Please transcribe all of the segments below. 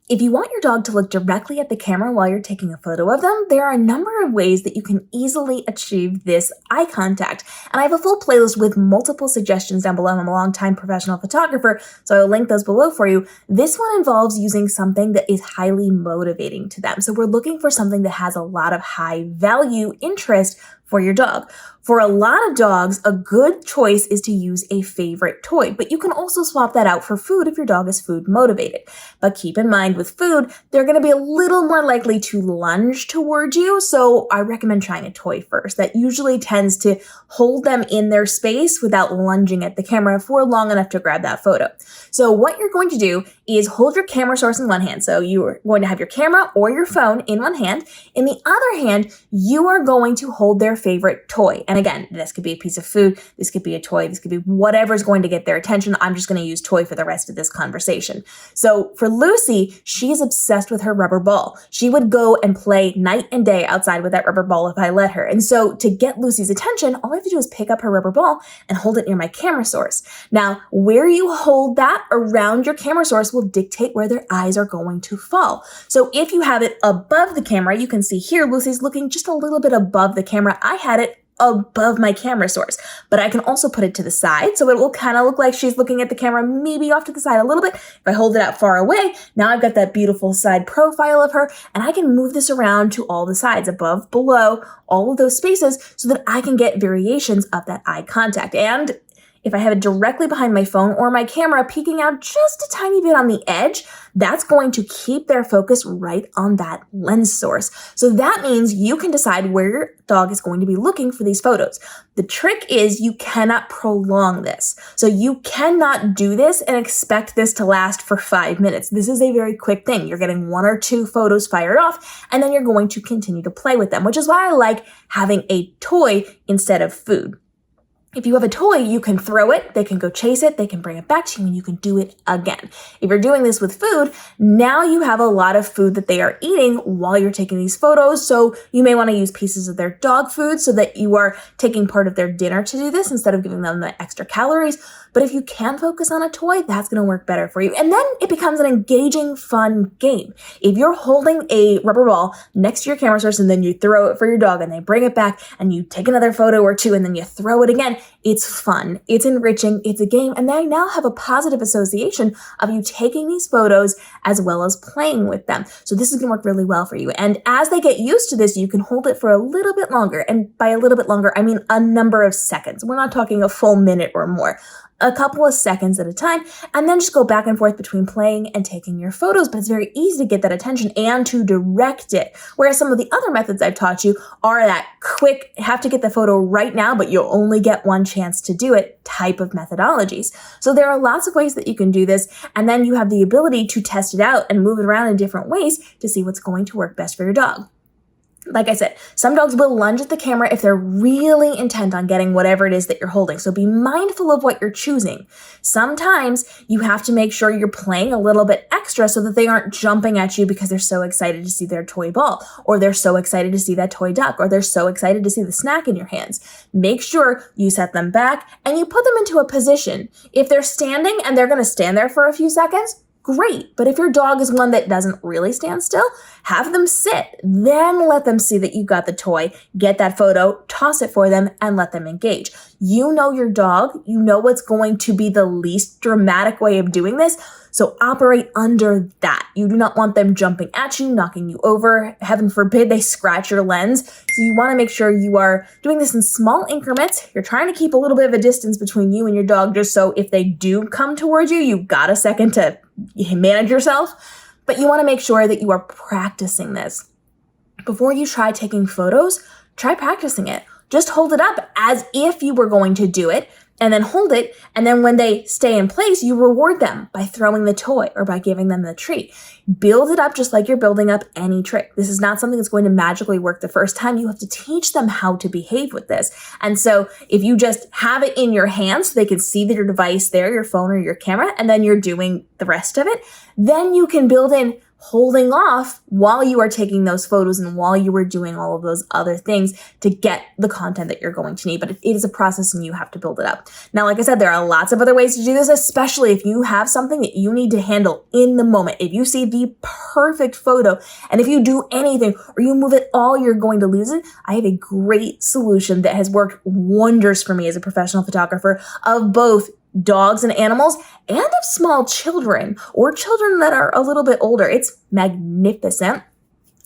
If you want your dog to look directly at the camera while you're taking a photo of them, there are a number of ways that you can easily achieve this eye contact. And I have a full playlist with multiple suggestions down below. I'm a longtime professional photographer, so I will link those below for you. This one involves using something that is highly motivating to them. So we're looking for something that has a lot of high value interest for your dog. For a lot of dogs, a good choice is to use a favorite toy, but you can also swap that out for food if your dog is food motivated. But keep in mind with food, they're going to be a little more likely to lunge toward you, so I recommend trying a toy first. That usually tends to hold them in their space without lunging at the camera for long enough to grab that photo. So what you're going to do is hold your camera source in one hand. So you are going to have your camera or your phone in one hand. In the other hand, you are going to hold their favorite toy. And again, this could be a piece of food, this could be a toy, this could be whatever's going to get their attention. I'm just going to use toy for the rest of this conversation. So for Lucy, she's obsessed with her rubber ball. She would go and play night and day outside with that rubber ball if I let her. And so to get Lucy's attention, all I have to do is pick up her rubber ball and hold it near my camera source. Now, where you hold that around your camera source will dictate where their eyes are going to fall. So if you have it above the camera, you can see here, Lucy's looking just a little bit above the camera. I had it above my camera source, but I can also put it to the side, so it will kind of look like she's looking at the camera, maybe off to the side a little bit. If I hold it out far away, now I've got that beautiful side profile of her, and I can move this around to all the sides, above, below, all of those spaces, so that I can get variations of that eye contact. And if I have it directly behind my phone or my camera peeking out just a tiny bit on the edge, that's going to keep their focus right on that lens source. So that means you can decide where your dog is going to be looking for these photos. The trick is you cannot prolong this. So you cannot do this and expect this to last for 5 minutes. This is a very quick thing. You're getting 1 or 2 photos fired off, and then you're going to continue to play with them, which is why I like having a toy instead of food. If you have a toy, you can throw it, they can go chase it, they can bring it back to you, and you can do it again. If you're doing this with food, now you have a lot of food that they are eating while you're taking these photos, so you may want to use pieces of their dog food so that you are taking part of their dinner to do this instead of giving them the extra calories. But if you can focus on a toy, that's going to work better for you. And then it becomes an engaging, fun game. If you're holding a rubber ball next to your camera source and then you throw it for your dog and they bring it back and you take another photo or 2 and then you throw it again, it's fun, it's enriching, it's a game, and they now have a positive association of you taking these photos as well as playing with them. So this is going to work really well for you. And as they get used to this, you can hold it for a little bit longer. And by a little bit longer, I mean a number of seconds. We're not talking a full minute or more. A couple of seconds at a time, and then just go back and forth between playing and taking your photos. But it's very easy to get that attention and to direct it. Whereas some of the other methods I've taught you are that quick, have to get the photo right now, but you'll only get one chance to do it type of methodologies. So there are lots of ways that you can do this, and then you have the ability to test it out and move it around in different ways to see what's going to work best for your dog. Like I said, some dogs will lunge at the camera if they're really intent on getting whatever it is that you're holding. So be mindful of what you're choosing. Sometimes you have to make sure you're playing a little bit extra so that they aren't jumping at you because they're so excited to see their toy ball, or they're so excited to see that toy duck, or they're so excited to see the snack in your hands. Make sure you set them back and you put them into a position. If they're standing and they're going to stand there for a few seconds, great. But if your dog is one that doesn't really stand still, have them sit. Then let them see that you got the toy, get that photo, toss it for them, and let them engage. You know your dog. You know what's going to be the least dramatic way of doing this. So operate under that. You do not want them jumping at you, knocking you over. Heaven forbid they scratch your lens. So you want to make sure you are doing this in small increments. You're trying to keep a little bit of a distance between you and your dog, just so if they do come towards you, you've got a second to manage yourself. But you want to make sure that you are practicing this. Before you try taking photos, try practicing it. Just hold it up as if you were going to do it, and then hold it, and then when they stay in place, you reward them by throwing the toy or by giving them the treat. Build it up just like you're building up any trick. This is not something that's going to magically work the first time. You have to teach them how to behave with this. And so if you just have it in your hands so they can see that your device there, your phone or your camera, and then you're doing the rest of it, then you can build in holding off while you are taking those photos and while you are doing all of those other things to get the content that you're going to need. But it is a process and you have to build it up. Now, like I said, there are lots of other ways to do this, especially if you have something that you need to handle in the moment. If you see the perfect photo and if you do anything or you move at all, you're going to lose it. I have a great solution that has worked wonders for me as a professional photographer of both dogs and animals and of small children or children that are a little bit older. It's magnificent.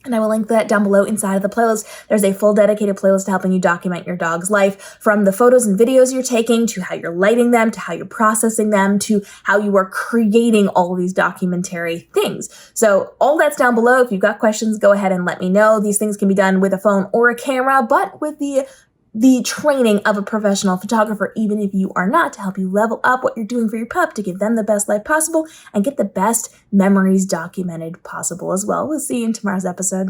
And I will link that down below inside of the playlist. There's a full dedicated playlist to helping you document your dog's life, from the photos and videos you're taking to how you're lighting them, to how you're processing them, to how you are creating all of these documentary things. So all that's down below. If you've got questions, go ahead and let me know. These things can be done with a phone or a camera, but with the training of a professional photographer, even if you are not, to help you level up what you're doing for your pup to give them the best life possible and get the best memories documented possible as well. We'll see you in tomorrow's episode.